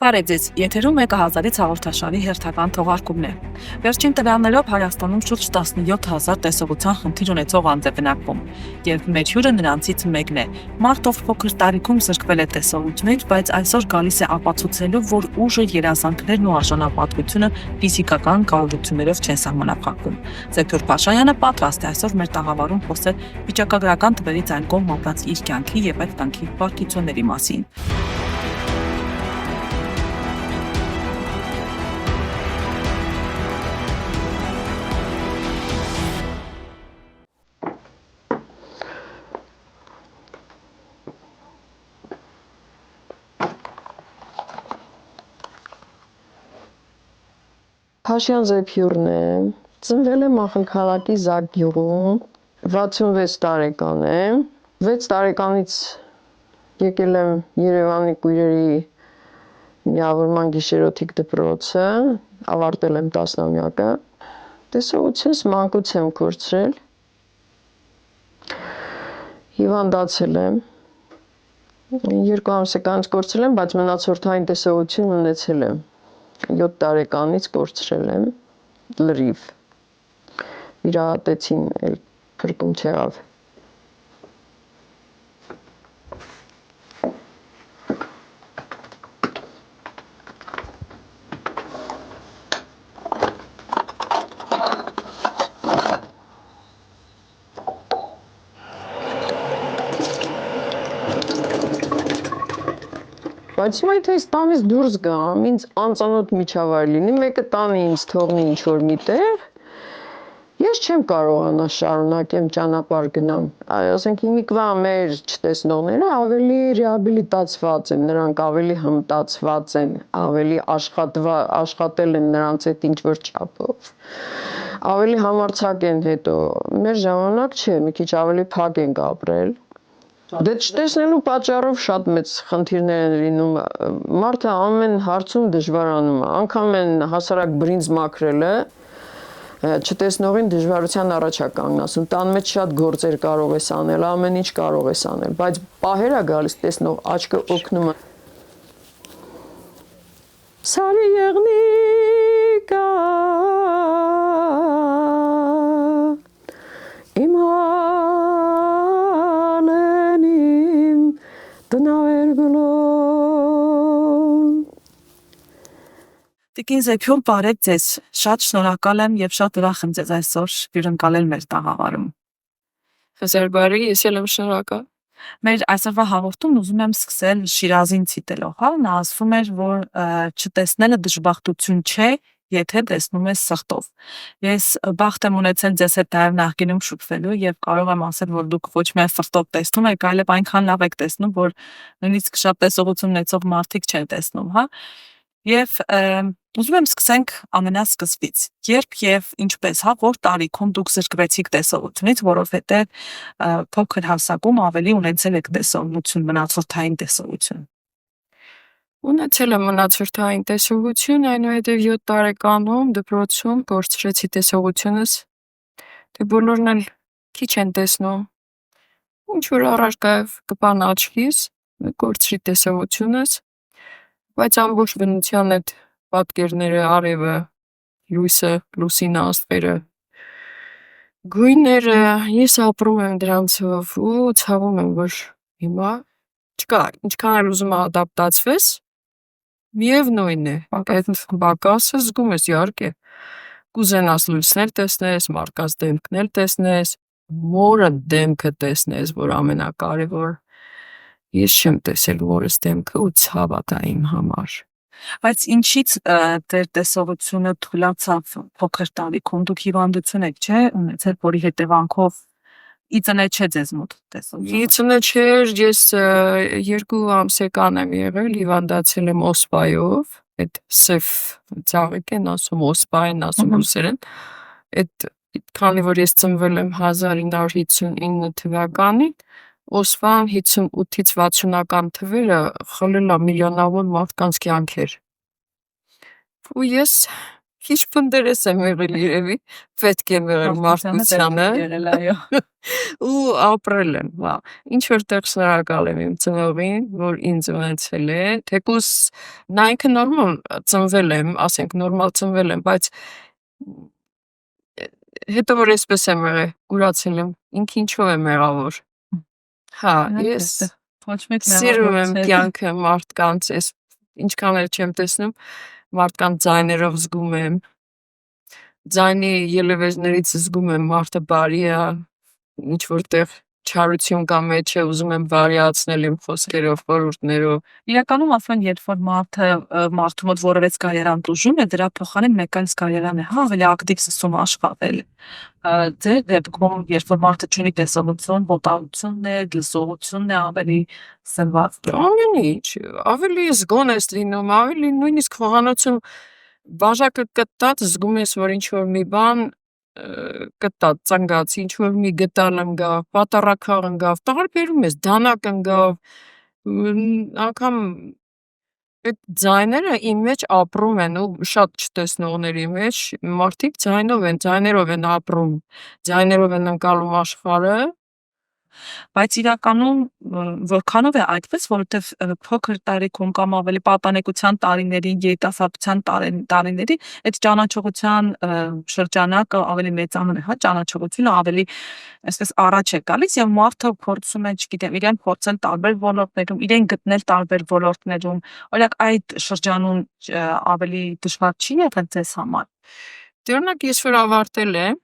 Բարև ձեզ, եթերում է հազարից հաղորդաշարի հերթական թողարկումն է։ Վերջին տվյալներով Հայաստանում շուրջ 17,000 տեսողության խնդիր ունեցող անձ է բնակվում, եւ մեր հյուրը նրանցից մեկն է։ Մարդ, ով փոքր տարիքում զրկվել է տեսողությունից, բայց այսօր գալիս է ապացուցելու, որ ուժը, երազանքներն ու արժանապատվությունը ֆիզիկական կարողություններով չեն սահմանափակվում։ Զեփյուր Փաշայանը պատրաստ է այսօր մեր տաղավարում խոսել վիճակագրական թվերից այն կողմ ապրած իր կյանքի եւ այդ կյանքի բարդությունների մասին։ Փաշյան Զեփյուրն է, ծնվել եմ Ախալքալակի Զակ գյուղում, 66 տարեկան եմ, 6 տարեկանից եկել եմ Երևանի քույրերի միավորման գիշերօթիկ դպրոցը, ավարտել եմ տասնամյակը, տեսողությունս մանկուց եմ կորցրել, հիվանդացել եմ, 2 ամսեկանից կորցրել եմ, բայց մնացորդային տեսողություն ունեցել եմ, 7 տարեկանից կորցրել եմ լրիվ, վիրահատեցին, էլ փրկում չեղավ։ Բայց հիմա եթե այս տանից դուրս գամ, ինձ անծանոթ միջավայր լինի, մեկը տանի ինձ թողնի ինչ-որ միտեղ, ես չեմ կարողանա շարունակեմ ճանապարհ գնամ։ Ասենք հիմիկվա մեր չտեսնողները ավելի ռեաբիլիտացված են, նրանք ավելի հմտացված են, ավելի աշխատել են նրանց հետ ինչ-որ չափով, ավելի համարձակ են հետո։ Մեր ժամանակ չէ, մի քիչ ավելի փակ ենք ապրել։ Դե չտեսնելու պատճառով շատ մեծ խնդիրներ են լինում, մարդը ամեն հարցում դժվարանում է, անգամ են հասարակ բրինձ մաքրելը, չտեսնողին դժվարության առաջ է կանգնացնում, տան մեջ շատ գործեր կարող ես անել, ամեն ինչ կարող ես անել, բայց պահեր է գալիս տեսնող աչքը օգնում է։ Սարի եղնիկա իմ Տիկին Զեփյուր, բարև ձեզ, շատ շնորհակալ եմ եւ շատ ուրախ եմ ձեզ այսօր հյուրընկալել մեր տաղավարում։ Հազար բարի, ես էլ եմ շնորհակալ։ Մեր այսօրվա հաղորդումն ուզում եմ սկսել Շիրազին ցիտելով, հա, նա ասվում էր, որ չտեսնելը դժբախտություն չէ, եթե տեսնում ես սրտով։ Ես բախտ եմ ունեցել ձեզ հետ նաև նախկինում շփվելու եւ կարող եմ ասել, որ դուք ոչ միայն սրտով տեսնում եք, այլև այնքան լավ եք տեսնում, որ նույնիսկ շատ տեսողություն ունեցող մարդիկ չեն տեսնում, հա։ Եվ ուզում եմ սկսենք ամենասկզբից։ Երբ եւ ինչպես, հա, որ տարիքում դուք զրկվեցիք տեսողությունից, որովհետեւ փոքր հասակում ավելի ունեցել եք տեսողություն, մնացորդային տեսողություն։ Ունեցել եմ մնացորդային տեսողություն, այնուհետև 7 տարեկանում դպրոցում կորցրեցի տեսողությունս, դե բոլորն էլ քիչ են տեսնում, ինչ որ առարկայով կպան աչքիս, կորցրի տեսողությունս, բայց ամբողջ բնության այդ պատկերները, արևը, լույսը, լուսինը, աստղերը, գույները, ես ապրում եմ դրանցով ու ցավում եմ, որ հիմա չկա, ինչքան էլ ուզում ադապտացվես, միևնույն է, այդ բակասը զգում ես, իհարկե, կուզենաս լույսներ տեսնես, մարդկանց դեմքներ տեսնես, մորը դեմքը տեսնես, որ ամենակարևոր, ես չեմ տեսել մորս դեմքը ու ցավ է իմ համար։ Բայց ինչից ձեր տեսողությունը թուլացավ փոքր տարիքում, դուք հիվանդություն եք, չէ՞, ունեցել, որի հետևանքով իծնե չէ ձեզ մոտ տեսողությունը։ Իծնե չէր, ես 2 ամսական եմ եղել, հիվանդացել եմ օսպայով, այդ սև ծաղիկ են ասում, օսպա են ասում ռուսերեն, այդ քանի որ ես ծնվել եմ 1959 թվականին, օսպան 58-ից 60-ական թվերը խլել է միլիոնավոր մարդկանց կյանքեր։ Ու ես Քիչ փնդերես եմ եղել երևի, պետք է եղել մարդկությանը եղել այո։ ու ապրել եմ, վա։ Ինչ որտեղ շնորհակալ եմ իմ ծնողին, որ ինձ ունեցել է, թեկուզ նա ինքը նորմալ ծնվել եմ, ասենք նորմալ ծնվել եմ, բայց հետո որ էսպես եմ եղել, կուրացել եմ, ինքը ինչով է մեղավոր։ Հա, ես Ոչ մեկ սիրում եմ կյանքը մարդկանց, ես ինչքան էլ չեմ տեսնում, մարդկանց ձայներով զգում եմ, ձայնի ելևէջներից զգում եմ մարդը բարի է, ինչ որտեղ չարություն կա մեջը, ուզում եմ բարիացնել իմ խոսքերով, խորհուրդներով։ Իրականում ասում են, երբ որ մարդը մարդու մոտ որևէ զգայարան տուժում է, դրա փոխարեն մեկ այլ զգայարան է, հա, ավելի ակտիվ սկսում աշխատել։ Ձեր դեպքում, երբ որ մարդը չունի տեսողություն, ոտանությունն է, լսողությունն է ավելի սնված։ Ամեն ինչ, ավելի զգոն ես լինում, ավելի նույնիսկ խոհանոցում բաժակը կտած զգում ես, որ ինչ որ մի բան կտած, ծնգած, ինչ որ մի գտալ ընկավ, պատառաքաղ ընկավ, տարբերում ես, դանակ ընկավ, անգամ այդ ձայները իմ մեջ ապրում են ու շատ չտեսնողների մեջ մարդիկ ձայներով են ապրում, ձայներով են ընկալում աշխարհը։ Բայց իրականում որքանով է այդպես, որովհետև փոքր տարիքում կամ ավելի պատանեկության տարիներին, երիտասարդության տարիների այդ ճանաչողության շրջանակը ավելի մեծանում է, հա, ճանաչողությունը ավելի այսպես առաջ է գալիս եւ մարդը փորձում է, չգիտեմ, իրեն փորձել տարբեր ոլորտներում, իրեն գտնել տարբեր ոլորտներում։ Օրինակ այդ շրջանում ավելի դժվար չի եղել ձեզ համար։ Դե օրինակ ես որ ավարտել եմ,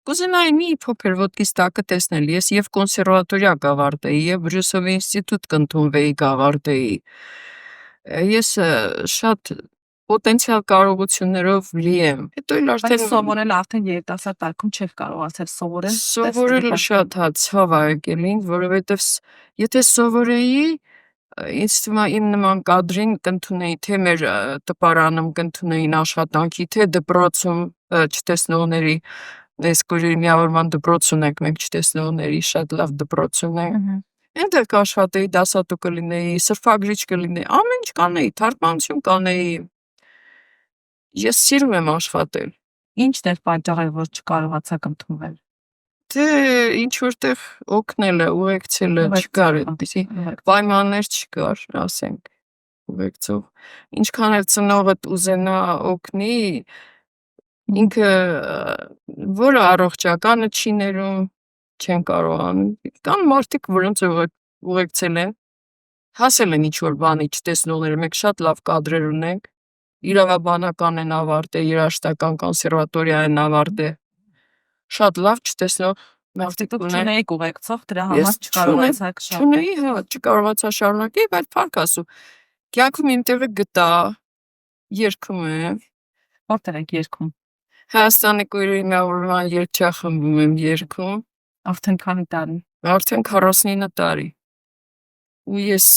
կուզենայի մի փոքր ոտքիս տակը տեսնել, ես եւ կոնսերվատորիա կավարտեի, եւ Բրյուսովի ինստիտուտ կընդունվեի կավարտեի։ Ես շատ պոտենցիալ կարողություններով լի եմ։ Հետո էլ Բայց սովորել արդեն երիտասարդ տարիքում չեք կարողացել սովորել։ Սովորել շատ հա ցավ ա եկել ինձ, որովհետեւ եթե սովորեի, ինձ թվում է իմ նման կադրին կընդունեի թե մեր տպարանում կընդունեին աշխատանքի, թե դպրոցում չտեսնողների Այս միավորման դպրոց ունենք մենք չտեսնողների, շատ լավ դպրոց ունենք։ Այնտեղ կաշխատեի, դասատու կլինեի, սրբագրիչ կլինեի, ամեն ինչ կանեի, թարգմանություն կանեի։ Ես սիրում եմ աշխատել։ Ինչն էր պատճառը, որ չկարողացաք ընդունվել։ Դե ինչ որտեղ օգնելը, ուղեկցելը չկար այդպիսի պայմաններ չկար, ասենք, ուղեկցող։ Ինչքան էլ ծնողդ ուզենա օգնի, ինքը որը առողջականը չի ներում, չեն կարողանում։ Կան մարդիկ, որոնց ուղեկցել են, հասել են ինչ-որ բանի չտեսնողները, մենք շատ լավ կադրեր ունենք, իրավաբանական են ավարտել, երաժշտական կոնսերվատորիա են ավարտել, շատ լավ չտեսնող մարդիկ ունեն։ Չունեիք ուղեկցող, դրա համար չկարողացաք շարունակել։ Չունեի, հա, չկարողացա շարունակել, բայց փառք Աստծո, կյանքում իմ տեղը գտա, երգում եմ։ Որտեղ եք երգում։ Հայաստանի Կույրերի միավորման երգչախմբում եմ երգում։ Արդեն քանի տարի։ Արդեն 49 տարի։ Ու ես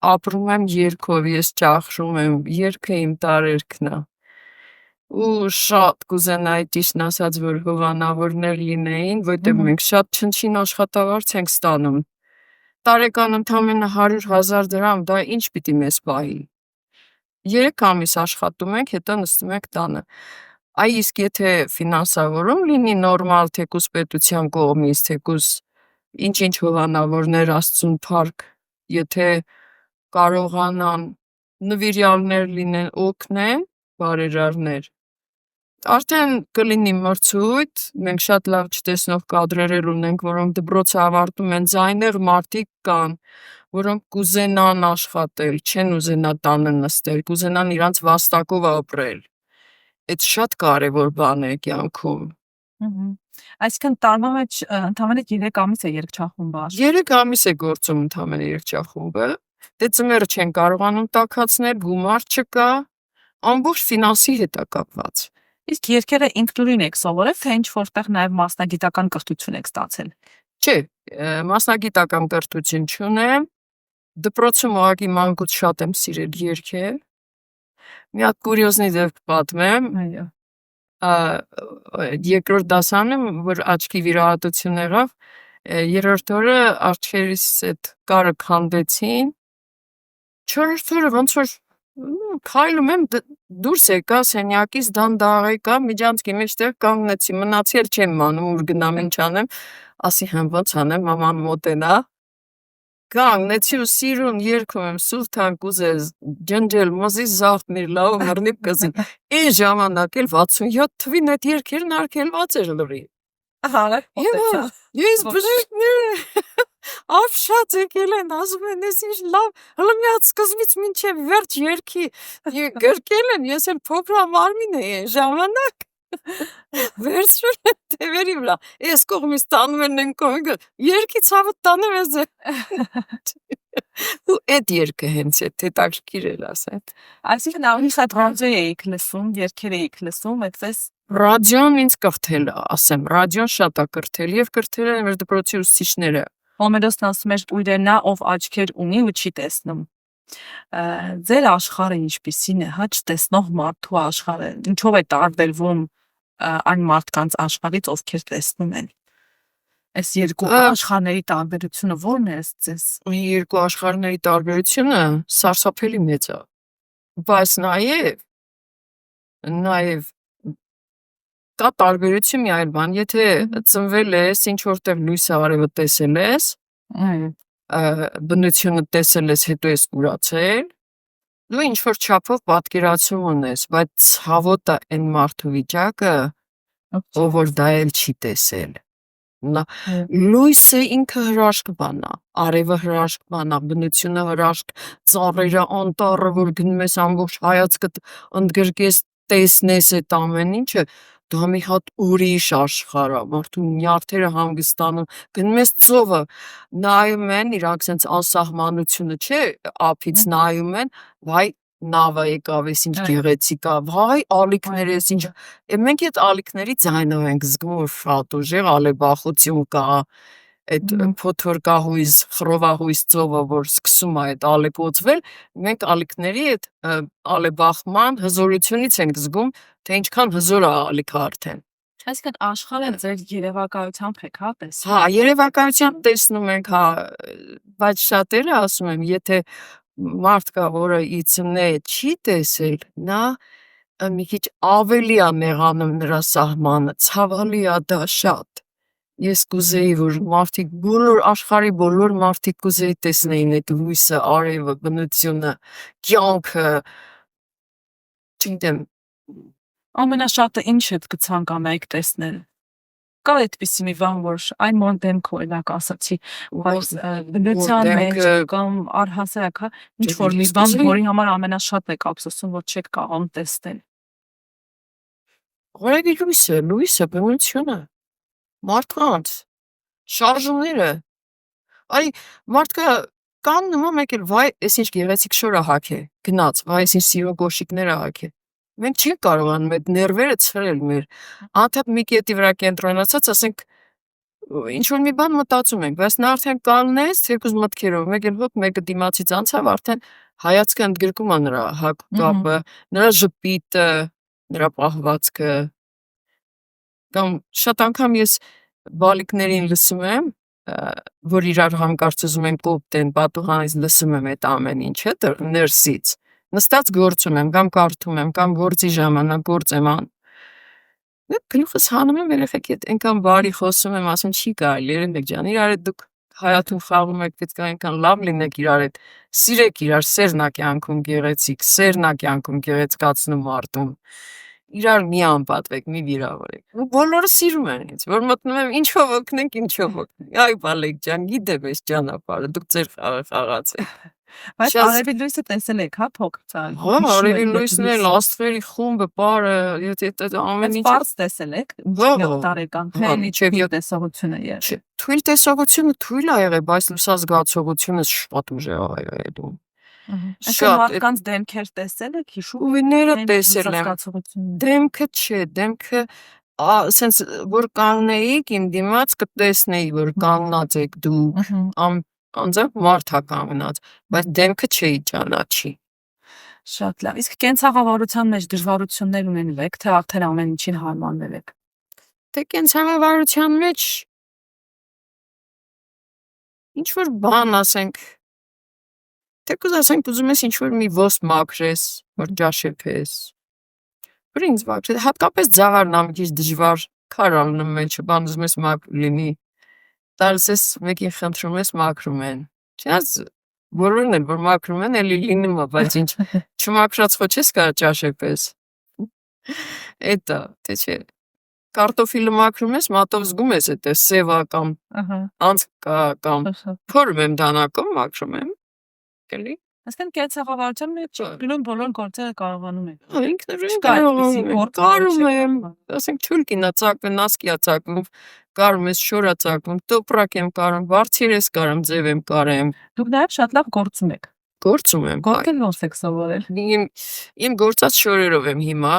ապրում եմ երգով, ես ճախրում եմ, երգը իմ տարերքն է։ Ու շատ կուզենայի ճիշտն ասած, որ հովանավորներ լինեին, որտեղ մենք շատ չնչին աշխատավարձ ենք ստանում։ Տարեկան ընդամենը 100,000 դրամ, դա ինչ պիտի մեզ պահի։ 3 ամիս աշխատում ենք, հետո նստում ենք տանը։ Այ իսկ եթե ֆինանսավորում լինի նորմալ, թեկուզ պետության կողմից, թեկուզ ինչ-ինչ հովանավորներ Աստծուն փառք, եթե կարողանան նվիրյալներ լինեն, օգնեն, բարերարներ, արդեն կլինի մրցույթ, մենք շատ լավ չտեսնող կադրեր ունենք, որոնք դպրոցը ավարտում են, ձայներ մարդիկ կան, որոնք կուզենան աշխատել, չեն ուզենա տանը նստել, կուզենան իրանց վաստակով ապրել։ Այդ շատ կարևոր բան է կյանքում։ Այսինքն տարվա մեջ ընդամենը 3 ամիս է երգչախումբը։ 3 ամիս է գործում ընդամենը երգչախումբը։ Դե ծմերը չեն կարողանում տաքացնել, գումար չկա, ամբողջ ֆինանսի հետ է կապված։ Իսկ երգերը ինքնուրույն եք սովորել, թե ինչ որտեղ նաև մասնագիտական կրթություն եք ստացել։ Չէ, մասնագիտական կրթություն չունեմ։ Դպրոցում ուղղակի մանկուց շատ եմ սիրել երգել։ Մի հատ կուրիոզնի դեպք պատմեմ։ Այո։ Երկրորդ դասանում, որ աչքի վիրահատություն եղավ, երրորդ օրը աչքերիս այդ կարը քանդեցին։ Չորրորդ օրը ոնց որ Քայլում եմ դուրս եկա սենյակից դանդաղ եկա միջանցքի մեջտեղ կանգնեցի մնացի էլ չեմ իմանում ուր գնամ ինչ անեմ ասի համ ոնց անեմ մաման մոտենա կանգնեցի ու սիրուն երգում եմ Սուլթան կուզես ջնջել մզից զարթնիր լավ մռնիվ կզին այն ժամանակ էլ 67 թվին այդ երգերն արգելված էր լրի Ահա, ես բժիշկները Ավշած եկել են, ասում են, ես ինչ լավ, հլը միած սկզբից մինչև վերջ երկի գրկել են, ես էլ փոքրամ արմին էի են ժամանակ, վերցրել են թևերի վրա, ես կողմից տանում են կողմը, երկի ցավը տանում ես ու այդ երկը հենց է, հետաքրքիր էր ասել։ Այսինքն ավելի շատ ռադիո էիք լսում, երգեր էիք լսում, այդպես Ռադիոն ինձ կրթել է, ասեմ, ռադիոն շատ է կրթել եւ կրթել են մեր դպրոցի ուսուցիչները։ Հոմերոսն ասում էր ուր ով աչքեր ունի ու չի տեսնում։ Ձեր աշխարհը ինչպիսին է, հա չտեսնող մարդու աշխարհը, ինչով է տարբերվում այն մարդկանց աշխարհից, ովքեր տեսնում են։ Այս երկու աշխարհների տարբերությունը ո՞րն է ձեզ։ Երկու աշխարհների տարբերությունը սարսափելի մեծ է։ Բայց նաեւ կա տարբերություն մի այլ բան, եթե ծնվել ես, ինչ որտեղ լույսը արևը տեսել ես, բնությունը տեսել ես, հետո ես կուրացել, դու ինչ որ չափով պատկերացում ունես, բայց ցավոտը այն մարդու վիճակը, ով որ դա էլ չի տեսել։ Լույսը ինքը հրաշք բան է, արևը հրաշք բան է, բնությունը հրաշք, ծառերը, անտառը, որ գնում ես ամբողջ հայացքդ ընդգրկես, տեսնես այդ ամեն ինչը, դա մի հատ ուրիշ աշխարհ է, մարդու նյարդերը հանգստանում, գնում ես ծովը, նայում են, իրանք սենց անսահմանությունը չէ, ափից նայում են, վայ նավը եկավ, ես ինչ գեղեցիկ է, վայ ալիքներ ես ինչ, մենք այդ ալիքների ձայնով ենք զգում, որ շատ ուժեղ ալեբախություն կա, այդ փոթորկահույզ, խռովահույզ ծովը, որ սկսում է այդ ալեկոծվել, մենք ալիքների այդ ալեբախման հզորությունից ենք զգում, թե ինչքան հզոր է ալիքը արդեն։ Այսինքն աշխարհը ձեր երևակայությամբ եք, հա, տեսնում։ Հա, երևակայությամբ տեսնում ենք, հա, բայց շատերը ասում եմ, եթե մարդ կա, որը իցնե չի տեսել, նա մի քիչ ավելի է նեղանում նրա սահմանը, ցավալի է դա շատ։ Ես կուզեի, որ մարդիկ աշխարհի բոլոր մարդիկ կուզեի տեսնեին այդ լույսը, արևը, բնությունը, կյանքը, չգիտեմ, Ամենաշատը ինչ եք կցանկանայիք տեսնել։ Կա այդպիսի մի բան, որ այն մոտ դեմք օրինակ ասացի, բայց բնության մեջ կամ առհասարակ, հա, ինչ որ մի բան, որի համար ամենաշատ եք ափսոսում, որ չեք կարողանում տեսնել։ Որևէ լույսը, բնությունը, մարդկանց, շարժումները, այ մարդկա կանգնում է մեկ էլ, վայ, ես ինչ գեղեցիկ շոր է հագել, գնաց, վայ, ես ինչ սիրո կոշիկներ է հագել։ Մենք չենք կարողանում այդ ներվերը ցրել մեր, անդադ մի կետի վրա կենտրոնացած, ասենք, ինչ որ մի բան մտածում ենք, բայց նա արդեն կանգնեց երկուս մտքերով, մեկ էլ հոп մեկը դիմացից անցավ, արդեն հայացքը ընդգրկում է նրա կապը, նրա ժպիտը, նրա պահվածքը, կամ շատ անգամ ես բալիկներին լսում եմ, որ իրար հանկարծ ուզում են կոպտեն, պատուհանից լսում եմ այդ ամեն ինչը ներսից, նստած գործում եմ, կամ կարդում եմ, կամ գործի ժամանակ գործ եմ անում, գլուխս հանում եմ երեխեք հետ, այնքան բարի խոսում եմ, ասում չի կարելի, երեխեք ջան, իրար հետ դուք հայաթում խաղում եք, պետք է այնքան լավ լինեք իրար հետ, սիրեք իրար, սերն է կյանքում գեղեցիկ, սերն է կյանքում գեղեցկացնում մարդուն, իրար մի անպատվեք, մի վիրավորեք, ու բոլորը սիրում են ինձ, որ մտնում եմ ինչով օգնենք, այ բալիկ ջան, գիտեմ ես ճանապարհը, դուք ձեր խաղը խաղացեք։ Բայց արևի լույսը տեսել եք, հա, փոքր ցան։ Հա, արևի լույսն էլ, աստղերի խումբը, պարը, ամեն ինչ։ Պարզ տեսել եք։ Տարեկան, թե ինչև տեսողությունը եղել։ Թույլ տեսողությունը թույլ է եղել, բայց լուսազգացողությունը շատ ուժեղ է եղել։ Շատ մարդկանց դեմքեր տեսել եք, հիշում ուվիները տեսել եմ։ Դեմքը չէ, դեմքը սենց որ կանգնեիք իմ դիմաց կտեսնեի, որ կանգնած եք դու, անձամբ մարդ է կանգնած, բայց դեմքը չէի ճանաչի։ Շատ լավ։ Իսկ կենցաղավարության մեջ դժվարություններ ունենու եք, թե արդեն ամեն ինչին հարմարվել եք։ Դե կենցաղավարության մեջ ինչ որ բան ասենք Թեկուզ ասենք ուզում ես ինչ-որ մի ոստ մաքրես, որ ջաշեփես։ Որ ինձ մաքրես, հատկապես ձավարն ամենից դժվար քարալն մեջը, բան ուզում ես մաքր լինի։ Տալիս ես մեկին խնդրում ես մաքրում են։ Չնայած բոլորն էլ որ մաքրում են, էլի լինում է, բայց ինչ չմաքրած խո չես կարող ջաշեփես։ Էտա, թե չէ։ Կարտոֆիլը մաքրում ես, մատով զգում ես էտե սևա կամ Ահա։ անցկա կամ փորում եմ դանակով մաքրում եմ։ Էլի։ Այսինքն կենցաղավարության մեջ գնում բոլոր գործերը կարողանում եք։ Ինքնուրույն Չկա այդպիսի կարողանում եմ, գործ, կարում որը եմ, չեք ասենք չուլ կինա ծակվում, նասկիա ծակվում, կարում ես շորա ծակվում, տոպրակ եմ կարում, բարձիր ես կարում, ձև եմ կարեմ, Դուք նաև շատ լավ գործում եք։ գործում եմ։ Գործել ոնց եք սովորել։ Իմ գործած շորերով եմ հիմա,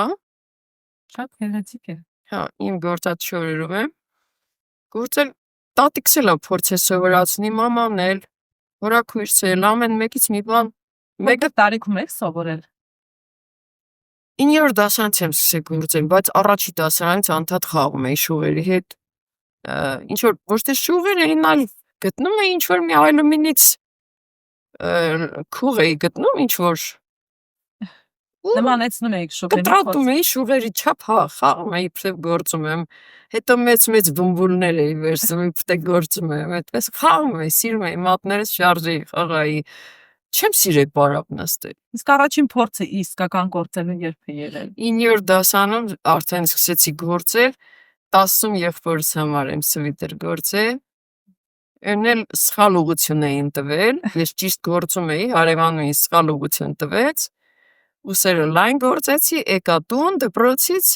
Շատ գեղեցիկ է։ հա, իմ գործած շորերով եմ, գործել տատիկս էլ է փորձել սովորացնի, մաման էլ, հորաքույրս էլ, ամեն մեկից մի բան, Մեկը տարիքում եք սովորել։ 9-րդ դասարանից եմ սկսել գործել, բայց առաջի դասարանից անդադ խաղում էի շուղերի հետ, ինչ որ ոչ թե շուղեր էին, այլ գտնում էի ինչ որ մի այլումինից քուղ էի գտնում ինչ որ Նմանեցնում եք շուկերին։ կտրատում էի շուղերի չափ, հա, խաղում էի, իբրև գործում եմ, հետո մեծ բումբուլներ էի վերցնում, իբրև գործում եմ, այդպես խաղում էի, սիրում էի, մատներս շարժեի, խաղայի, չեմ սիրել բարակ նստել։ Իսկ առաջին փորձը իսկական գործելուն երբ է եղել։ 9-րդ դասանում արդեն սկսեցի գործել, 10 եղբորս համար եմ սվիտեր գործել, Էն էլ սխալ ուղղություն էին տվել, ես ճիշտ գործում էի, հարևանն ինձ սխալ ուղղություն տվեց, ուսերը լայն գործեցի, եկա տուն, դպրոցից,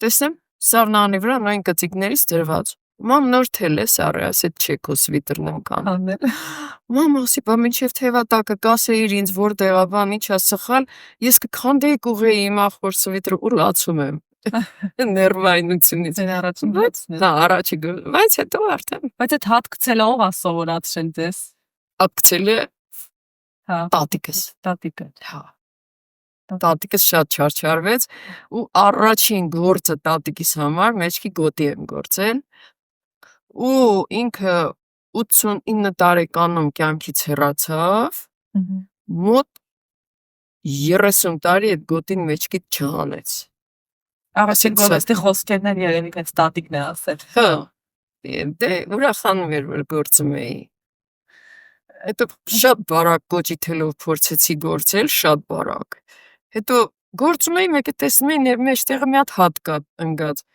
տեսնեմ, սառնանի վրա նույն կծիկներից դրված, մամ նոր թել ես արի, ասեց չէ քո սվիտերն եմ կան։ Հանել։ Մամ ասի, բա մինչև թևատակը կասեիր ինձ որտեղ է, բան ինչա սխալ, ես կքանդեի կուղեի իմ ախոր սվիտրը ու լացում եմ։ Ներվայնությունից։ Ձեր առաջին Բայց գործն է։ դա առաջի գործ, բայց հետո արդեն Բայց այդ հատկցելը ով է սովորացրել ձեզ։ ակցել է Հա, տատիկս։ տատիկը։ Հա։ Տատիկս շատ չարչարվեց ու առաջին գործը տատիկիս համար մեջքի գոտի եմ գործել ու ինքը 89 տարեկանում կյանքից հեռացավ, մոտ 30 տարի այդ գոտին մեջքից չհանեց։ Առաջին գործի խոսքերն են երևի հենց տատիկն է ասել։ Հա։ Դե ուրախանում էր որ գործում էի։ Հետո շատ բարակ կոճիթելով փորձեցի գործել, շատ բարակ։ Հետո գործում էի մեկը տեսնում էի մեջտեղը մի հատ հատ կա ընկած։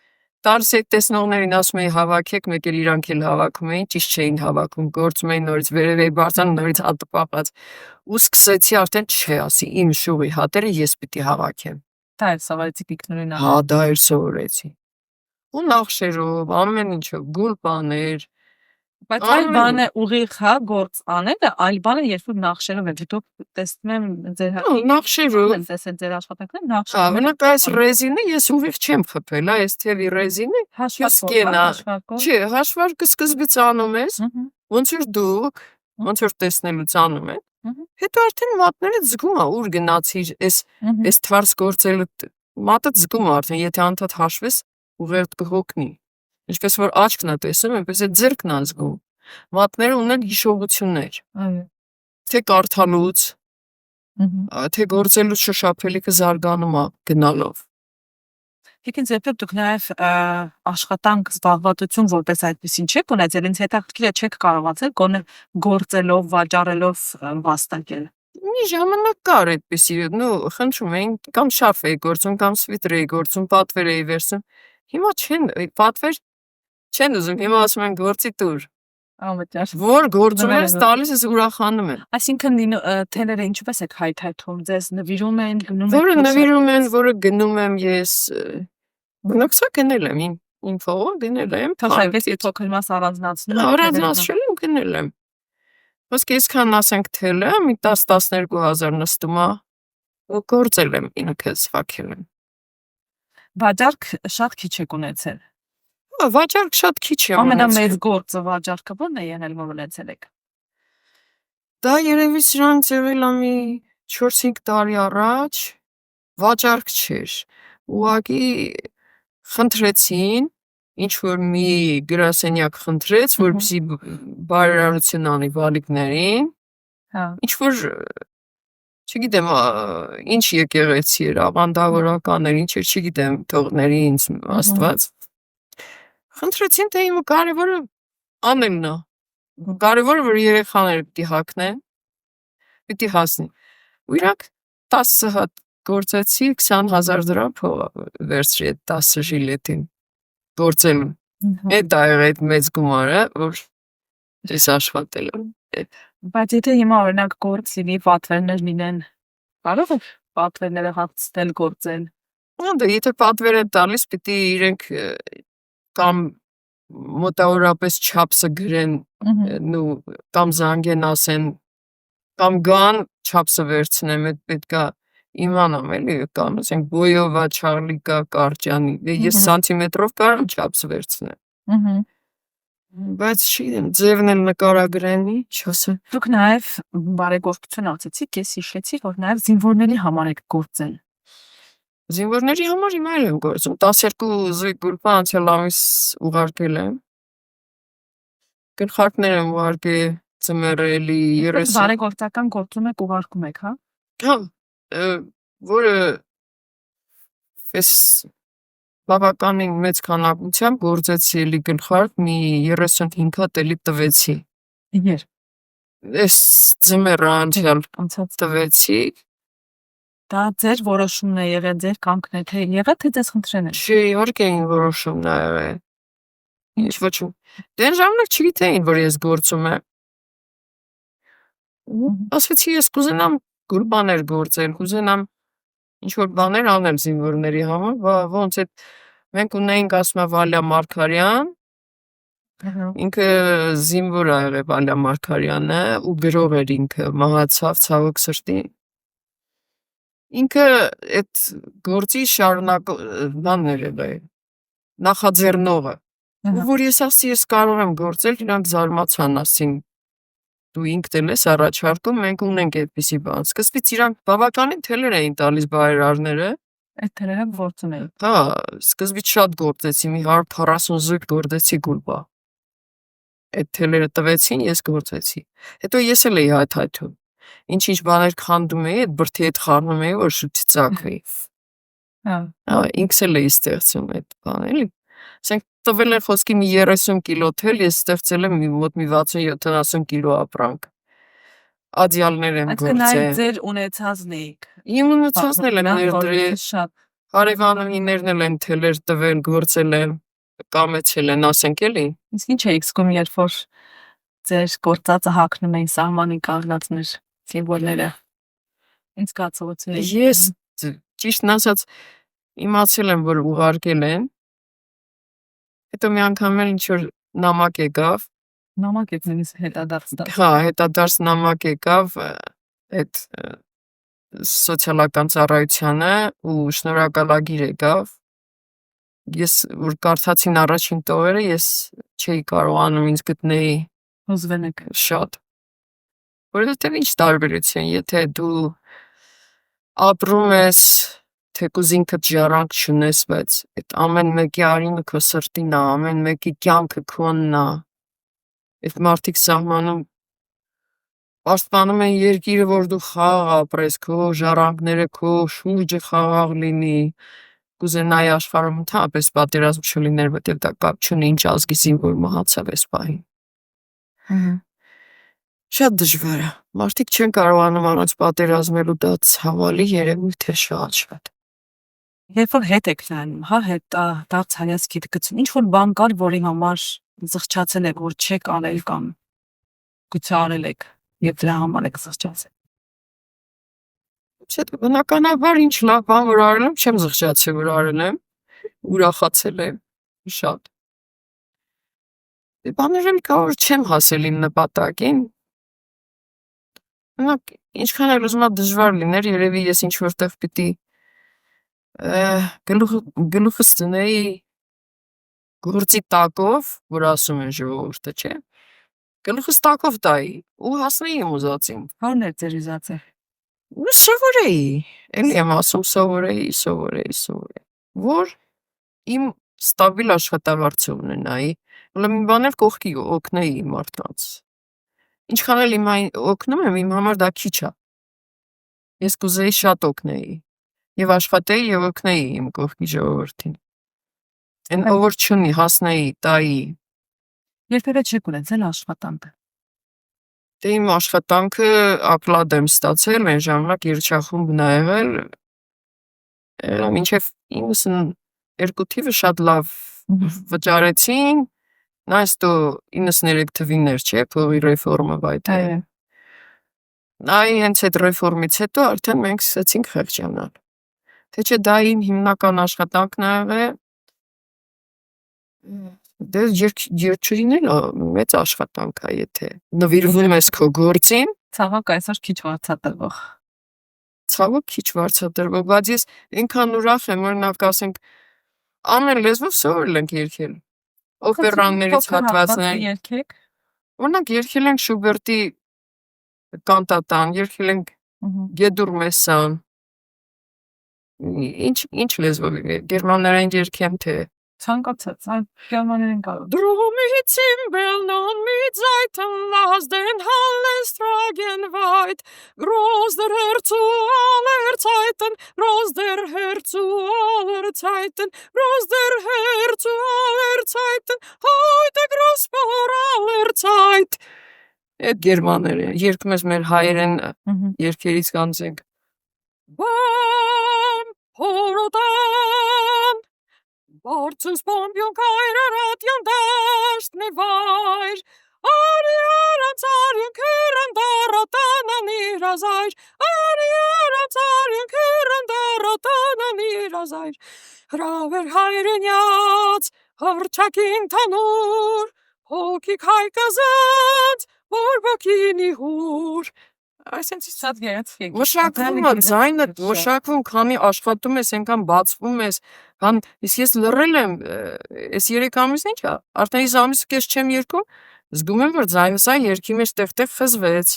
Տալիս էի տեսնողներին ասում էի հավաքեք, մեկ էլ իրանք էլ հավաքում էին, ճիշտ չէին հավաքում, գործում էի նորից վերև էի բարձրանում նորից հատը պապած։ Ու սկսեցի արդեն չէ, ասի իմ շուղի հատերը ես պիտի հավաքեմ։ Դա էլ սովորեցի ինքնուրույն Հա, դա էլ սովորեցի։ Ու նախշերով, ամեն ինչով, գուլ բաներ։ Բայց այլ բան է ուղիղ հա գործ անելը, այլ բան է երբ որ նախշերով եք, դուք տեսնում եմ ձեր Նախշերով։ տեսել ձեր աշխատանքները Հա, նախշերով։ մենակ այս ռեզինը ես ուղիղ չեմ խփել, այս թևի ռեզինը, սկենա։ Չէ, հաշվարկը սկզբից անում ես, ոնց որ դուք, ոնց որ տեսնելուց անում են։ Հետո արդեն մատները զգում է, ուր գնացիր, այս թարս գործելը մատը զգում է արդեն, եթե անդադ հաշվես, ուղերդ կհոգնի։ Ինչպես որ աչքն է տեսնում, այնպես է ձեռքն է զգում։ Մատները ունեն հիշողություններ։ Այո։ Թե կարդալուց, թե գործելուց շոշափելիքը զարգանում է գնալով։ Եկին ձեր դուք նաև աշխատանք զբաղվածություն որպես այդպեսին չեք ունեցել, ինձ հետաքրքիր է չեք կարողացել գոնե գործելով, վաճառելով վաստակել։ Մի ժամանակ կար այդպեսի, խնդրում էին կամ շարֆ էի գործում, կամ սվիտր էի գործում, պատվեր էի վերցնում։ Հիմա չեն պատվեր չեն ուզում, հիմա ասում են գործի տուր։ Անվճար։ Որ գործում ես, տալիս ես ուրախանում են։ Այսինքն թելերը ինչպես եք հայթայթում, ձեզ նվիրում են, գնում եք։ Որը նվիրում են, որը գնում եմ ես, բնոքսա գնել եմ, իմ փողը գնել եմ։ Թողայպես փոքր մաս առանձնացնում եք։ Առանձնացրել եմ գնել եմ։ Ոսկե այսքան ասենք թելը, մի 10-12 հազար նստում է, ու գործել եմ ինքս վաքել եմ։ Վաճառք շատ քիչ եք ունեցել։ Վաճառք շատ քիչ եմ ունեցել։ Ամենամեծ գործը վաճառքը ո՞րն է եղել, որ ունեցել եք։ Դա երևի սրանից եղել է մի 4-5 տարի առաջ, վաճառք չէր։ Ուղղակի խնդրեցին, ինչ որ մի գրասենյակ խնդրեց, որպեսզի բարերարություն անի բալիկներին, Հա, ինչ որ չգիտեմ ինչ եկեղեցի էր ավանդավորական էր ինչ էր չգիտեմ թողների ինձ Աստված խնդրեցին թե իմը կարևորը անելն է կարևորը որ երեխաները պիտի հագնեն պիտի հասնի ու իրանք 10 հատ գործեցի 20,000 դրամ փող վերցրի այդ 10 ժիլետին գործելու այդ ա եղել այդ մեծ գումարը որ ես աշխատել եմ բայց եթե հիմա օրինակ գործ լինի պատվերներ լինեն, կարող եք պատվերները հագցնել գործել։ Դե եթե պատվեր են տալիս պիտի իրենք կամ մոտավորապես չափսը գրեն նու կամ զանգեն ասեն կամ գան չափսը վերցնեմ այդ պետքա իմանամ էլի կամ ասենք բոյովա չարլիկա կարճյանի ես սանտիմետրով կարամ չափս վերցնեմ բայց չգիտեմ ձևն էլ նկարագրենի չասեմ Դուք նաև բարեգործություն ասացիք, ես հիշեցի, որ նաև զինվորների համար եք գործել։ զինվորների համար հիմա էլ եմ գործում 12 զույգ գրպա անցյալ ամիս ուղարկել եմ գլխարկներ եմ ուղարկել ծմերելի 30 Բարեգործական գործում եք ուղարկում եք, հա։ հա որը ես բավականին մեծ քանակությամբ գործեցի էլի գլխարկ մի 35 հատ էլի տվեցի Եր, ես ձմեռը անցյալ անցած տվեցի դա ձեր որոշումն է եղել, ձեր կամքն է, թե եղա թե ձեզ խնդրեն են։ Չէ, իհարկե իմ որոշումն ա եղել։ Ինչ ոչու։ Դեն ժամանակ չգիտեին, որ ես գործում եմ։ Ասացի ես կուզենամ գուրբաներ գործել, կուզենամ ինչ որ բաներ անել զինվորների համար, ոնց այդ մենք ունեինք ասма Վալյա Մարգարյան, ինքը զինվոր ա եղել Վալյա Մարգարյանը ու գրող էր ինքը, մահացավ ցավոք սրտի։ Ինքը այդ գործի բանն էր եղել, նախաձեռնողը։ Ու որ ես ասի ես կարող եմ գործել, իրանք զարմացան ասին դու ինքդ էլ ես առաջարկում, մենք ունենք այդպիսի բան։ Սկզբից իրանք բավականին թելեր էին տալիս բայրարները։ Այդ թերերը գործում էին։ Հա, սկզբից շատ գործեցի, մի 140 զույգ գործեցի գուրբա։ Այդ թելերը տվեցին, ես գործեցի։ Հետո ես էլ էի հայթայթում։ Ինչ-ինչ բաներ քանդում էի, այդ բրդի հետ խառնում էի, որ շուտ չծակվի։ Հա, ինքս էլ էի ստեղծում այդ բանը, էլի։ Ասենք տվել են խոսքի մի 30 կիլո թել, ես ստեղծել եմ մոտ մի 60-70 կիլո ապրանք։ Ադյալներ եմ Այսինքն այդ գործել։ ձեր ունեցածն էիք։ Իմ ունեցածն էլ եմ ներդրել։ Շատ։ Հարևանուհիներն էլ են թելեր տվել, գործել եմ, կամեցել են, ասենք էլի։ Իսկ ինչ էիք զգում, երբ որ ձեր գործածը հագնում էին սահմանին կանգնածներ սիմվոլները։ Ինչ զգացողություն է։ Ես ճիշտն ասած իմացել եմ, որ ուղարկել են։ Հետո մի անգամ էլ ինչ որ նամակ եկավ։ Նամակ եք նույնիսկ հետադարձ տալ։ Հա, հետադարձ նամակ եկավ այդ սոցիալական ծառայությանը ու շնորհակալագիր եկավ։ Ես որ կարդացին առաջին տողերը, ես չէի կարողանում ինձ գտնեի Հուզվել եք։ շատ։ Որովհետև ինչ տարբերություն, եթե դու ապրում ես թեկուզ ինքդ ժառանգ չունես, բայց այդ ամեն մեկի արյունը քո սրտին է, ամեն մեկի կյանքը քոնն է։ Այդ մարդիկ սահմանում պաշտպանում են երկիրը, որ դու խաղաղ ապրես, քո ժառանգները, քո շուրջը խաղաղ լինի։ Կուզենայի աշխարհում ընդհանրապես պատերազմ չլիներ, որտեղ դա կապ չունի ինչ ազգի զինվոր մահացավ այս պահին։ Շատ դժվար է։ Մարդիկ չեն կարողանում առանց պատերազմելու դա ցավալի երևույթ է շատ։ Երբ որ հետ եք նայում, հա, հետ դարձ հայացքիդ գցում, ինչ որ բան կար, որի համար զղջացել եք, որ չեք արել կամ գուցե արել եք, եւ դրա համար եք զղջացել։ Չէ, բնականաբար ինչ լավ բան որ արել եմ, չեմ զղջացել որ արել եմ, ուրախացել եմ շատ։ Բաներ էլ կա որ չեմ հասել իմ նպատակին։ Ինչքան էլ ուզում եմ դժվար լիներ, երևի ես ինչ որտեղ պիտի գլուխս դնեի գործի տակով, որ ասում են ժողովուրդը, չէ։ Գլուխս տակով տայի ու հասնեի իմ ուզածին։ Ո՞րն է ձեր ուզածը։ Ու սովորեի, էլի եմ ասում սովորեի, որ իմ ստաբիլ աշխատավարձը ունենայի, հələ մի բան էլ կողքի օգնեի մարդկանց։ Ինչքան էլ իմ օգնում եմ, իմ համար դա քիչ է։ Ես կուզեի շատ օգնեի։ Եվ աշխատեի եւ օգնեի իմ կողքի ժողովրդին։ Այն ով որ չունի, հասնեի, տայի։ Երբևէ չեք ունեցել աշխատանք։ Դե իմ աշխատանքը ակլադ եմ ստացել, այն ժամանակ երգչախումբն ա եղել, մինչև 92 թիվը շատ լավ վճարեցին, նայստո 93 թվիններ չէ, փողի ռեֆորմը բայդե։ Այ հենց այդ ռեֆորմից հետո արդեն մենք սկսեցինք խեղճանալ։ Թե չէ դա իմ հիմնական աշխատանքն ա եղել, դե երգչուհին էլ մեծ աշխատանք ա, եթե նվիրվում ես քո գործին, Ցավոք այսօր քիչ վարձատրվող։ ցավոք քիչ վարձատրվող, բայց ես այնքան ուրախ եմ, օրինակ ասենք ամեն լեզվով սովորել ենք երգել։ Օպերաններից հատվածներ, Երգեք։ օրինակ երգել ենք Շուբերտի կանտատան, երգել ենք Գեդուր Մեսսան, ինչ լեզվով գերմաներեն երգեմ թե Ցանկացած, այլ գերմաներեն կարող։ Drum mit Zimbeln und mit Saiten las den Halles tragen weit. Groß der Herr zu aller Zeiten, groß der Herr zu aller Zeiten, groß der Herr zu aller Zeiten, heute groß vor aller Zeit. Այդ գերմաները երգում ես մեր հայերեն երգերից կանցենք։ Bam, horodan, Barcus bombion kairer atjan dasht ne vair. Ariaran tsarjun kyren daratan anirazayr. Ariaran tsarjun kyren daratan anirazayr. Raver hayren yats, harchakin tanur. Hoki kaykazant, borbakini hur. Այսինքն Շատ գեղեցիկ։ մշակվում է ձայնը, մշակվում, քանի աշխատում ես, այնքան բացվում ես, քան իսկ ես լռել եմ, այս 3 ամիսն ինչ է, արդեն այս ամիսը կես չեմ երգում, զգում եմ, որ ձայնս այն երգի մեջ տեղ-տեղ խզվեց։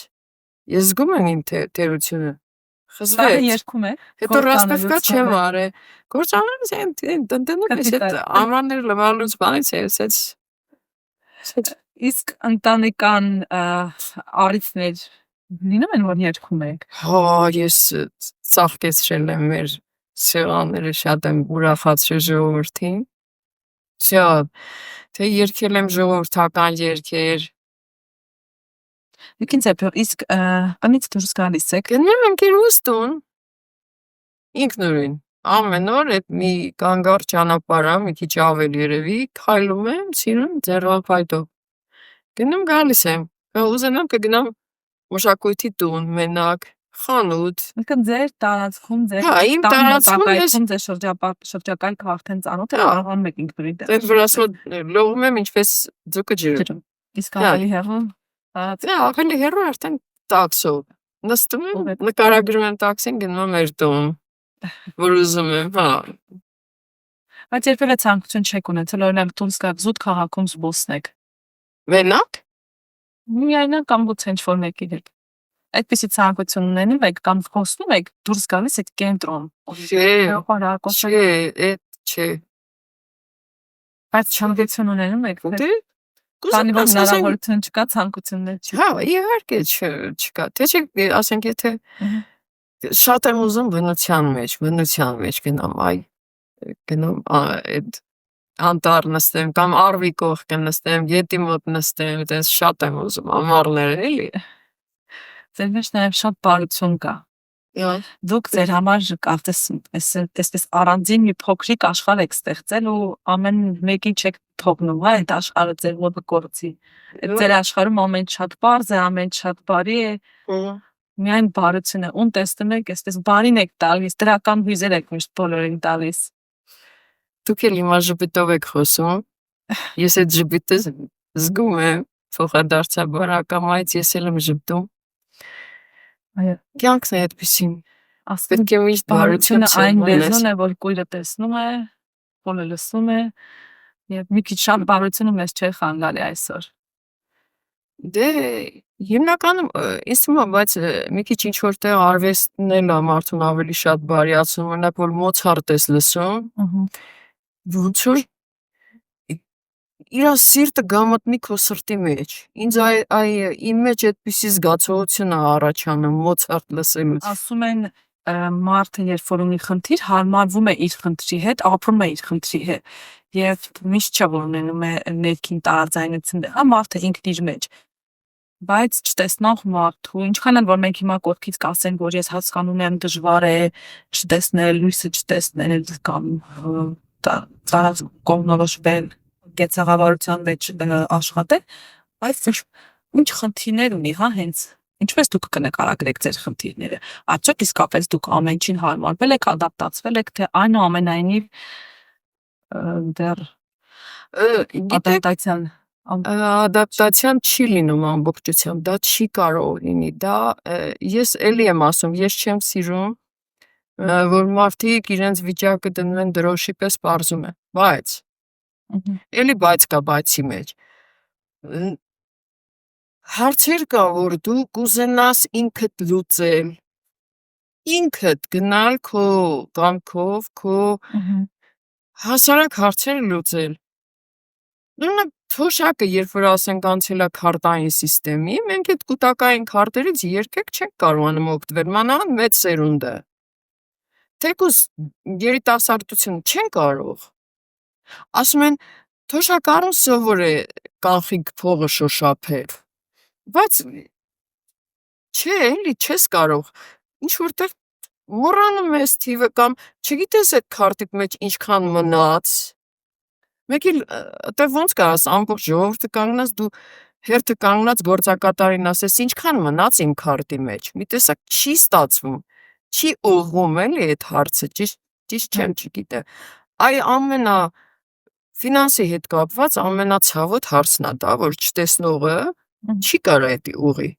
Ես զգում եմ իմ թերությունը։ Խզվեց։ Երգում եք։ Հետո ռասպևկա չեմ արել։ Գործանելս այն տնտնում ես այդ ամրաններ լվալուց բանից էս։ Իսկ ընտանեկան առիթներ լինում են, որ երգում եք։ Հա, ես ծաղկեցրել եմ մեր սեղանները, շատ եմ ուրախացրել ժողովրդին։ Շատ, թե երգել եմ ժողովրդական երգեր։ Ինձ իսկ տնից դուրս գալիս եք։ Գնում եմ Կիրուստուն։ Ինքնուրույն։ Ամեն օր այդ մի կանգառ ճանապարհ է, մի քիչ ավել երևի, քայլում եմ, սիրուն ձեռնափայտով։ Գնում գալիս եմ, ուզենամ կգնամ մշակույթի տուն, մենակ, խանութ։ Ինքն ձեր տարածքում, ձեր Հա, իմ տարածքում ես ձեր շրջակայքը արդեն ծանոթ է, կարողանում եք ինքնուրույն դեր։ այդ վրասով լողում եմ ինչպես ձուկը ջրում։ Իսկ ավելի հեռու։ Դա ավելի հեռու արդեն տաքսով։ Նստում եմ, նկարագրում եմ տաքսին, գնում եմ մեր տուն, որ ուզում եմ, հա։ Բայց երբևէ ցանկություն չեք ունեցել, օրինակ դուրս գաք զուտ քաղաքում զբոսնեք։ Մենակ։ Միայնակ կամ ոչ ինչ-որ մեկի հետ։ Այդպիսի ցանկություն ունենում եք կամ խոսում եք դուրս գալիս եք կենտրոն։ Չէ, այդ չէ։ Բայց ցանկություն ունենում եք։ Դե Քանի որ հնարավորություն չկա, ցանկություններ չի։ Հա, իհարկե չկա։ Թե չէ, ասենք եթե շատ եմ ուզում բնության մեջ գնամ, այ գնամ այդ անտառ նստեմ կամ արվի կողքը նստեմ, գետի մոտ նստեմ, այդպես շատ եմ ուզում ամառները էլի։ Ձեր մեջ նաև շատ բարություն կա։ Դուք ձեր համար կարծես այսպես առանձին մի փոքրիկ աշխարհ եք ստեղծել ու ամեն մեկին չեք թողնում, հա, այդ աշխարհը ձեր մոտ գործի։ Այդ ձեր աշխարհում ամեն շատ པարզ է, ամեն շատ բարի է։ Միայն բարություն է։ Ուն տեսնում եք, այսպես բարին եք տալիս, դրական հույզեր եք միշտ բոլորին տալիս։ Դուք էլ հիմա ժպիտով եք խոսում։ Ես այդ ժպիտը զգում եմ, փոխադարձաբար ես էլ եմ ժպտում։ Այո, Կյանքն է այդպեսին։ ասում Պետք է միշտ բարություն բարությունը այն սովորես։ լեզուն է, որ կույրը տեսնում է, բոլը լսում է, եւ մի քիչ շատ բարությունը մեզ չէ խանգարի այսօր։ Դե հիմնականում ինձ թվում է, բայց մի քիչ ինչ որտեղ արվեստն էլ է մարդուն ավելի շատ բարիացնում, օրինակ որ Մոցարտ ես լսում, ոնց որ իրա սիրտը գամտնի քո սրտի մեջ։ Ինձ իմ մեջ այդպիսի զգացողություն է առաջանում Մոցարտ լսելուց։ Ասում են մարդը երբ որ ունի խնդիր, հարմարվում է իր խնդրի հետ, ապրում է իր խնդրի հետ եւ միշտ չէ որ ունենում է ներքին տարաձայնություն, մարդը ինքն իր մեջ։ Բայց չտեսնող մարդու, ինչքան էլ որ մենք հիմա կողքից կասենք, որ ես հասկանում եմ դժվար է չտեսնել, լույսը չտեսնել կամ ծառած կողմնորոշվել, կեցաղավարության մեջ աշխատել, բայց ինչ խնդիրներ ունի, հա, հենց ինչպես դուք կնկարագրեք ձեր խնդիրները, արդյոք իսկապես դուք ամեն ինչին հարմարվել եք, ադապտացվել եք, թե այնուամենայնիվ դեռ ադապտացիան Ադապտացիան չի լինում ամբողջությամբ, դա չի կարող լինի, դա ես էլի եմ ասում, ես չեմ սիրում, որ մարդիկ իրենց վիճակը դնում են դրոշի պես պարզում են, բայց, էլի բայց կա բայցի մեջ, հարցեր կա, որ դու կուզենաս ինքդ լուծել, ինքդ գնալ քո կամքով, քո հասարակ հարցերը լուծել, Նույնը թոշակը, երբ որ ասենք անցել է քարտային սիստեմի, մենք այդ կուտակային քարտերից երբեք չենք կարողանում օգտվել, մանավանդ մեծ սերունդը։ Թեկուզ երիտասարդությունը չեն կարող։ Ասում են, թոշակառուն սովոր է կանխիկ փողը շոշափել։ Բայց չէ, էլի չես կարող։ Ինչ որտեղ մոռանում ես թիվը կամ չգիտես այդ քարտի մեջ ինչքան մնաց։ Մեկ էլ այդտեղ ոնց կարաս ամբողջ ժողովուրդը կանգնած դու հերթը կանգնած գործակատարին ասես ինչքան մնաց իմ քարտի մեջ։ Մի տեսակ չի ստացվում, չի ուղղում էլի այդ հարցը, ճիշտ չեմ, չգիտեմ։ Այ ֆինանսի հետ կապված ամենացավոտ հարցն է դա, որ չտեսնողը չի կարա էդի ուղի։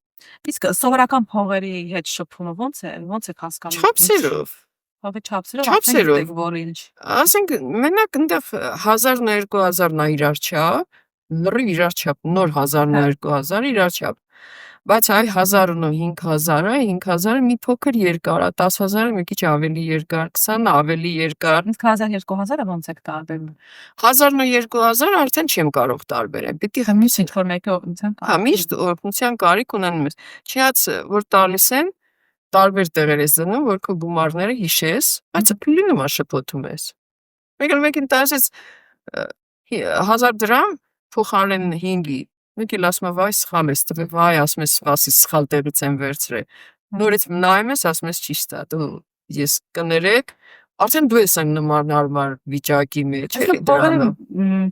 Իսկ սովորական փողերի հետ շփումը ոնց է հասկանում։ Չափսերով։ Հովի չափսերով, Չափսերով։ որ ինչ։ Ասենք մենակ այնտեղ 1000-ն 2000-ն է իրար չափ, լրիվ իրար չափ, նոր 1000-ն 2000 իրար չափ։ Բայց այ 1000-ն ու 5000-ը, 5000-ը մի փոքր երկար է, 10000-ը մի քիչ ավելի երկար, 20-ը ավելի երկար։ Իսկ 1000-2000-ը ոնց եք տարբերում։ 1000-ն ու 2000-ը արդեն չեմ կարող տարբերել։ Պիտի Միշտ ինչ որ մեկը օգնության կա։ Հա, միշտ օգնության կարիք ունեն մեզ։ Չնայած որ տալիս են տարբեր տեղեր ես դնում, որ քո գումարները հիշես, բայց լինում է շփոթում ես։ Մեկ էլ տալիս 1000 դրամ փոխարեն 5-ի։ Մեկ էլ ասում է, վայ, սխալ ես տվել, վայ, ասում ես, սպասի, սխալ տեղից եմ վերցրել։ Նորից նայում ես, ասում ես, ճիշտ է, դու ես կներեք, արդեն դու ես նման հարմար վիճակի մեջ, էլի դրանով։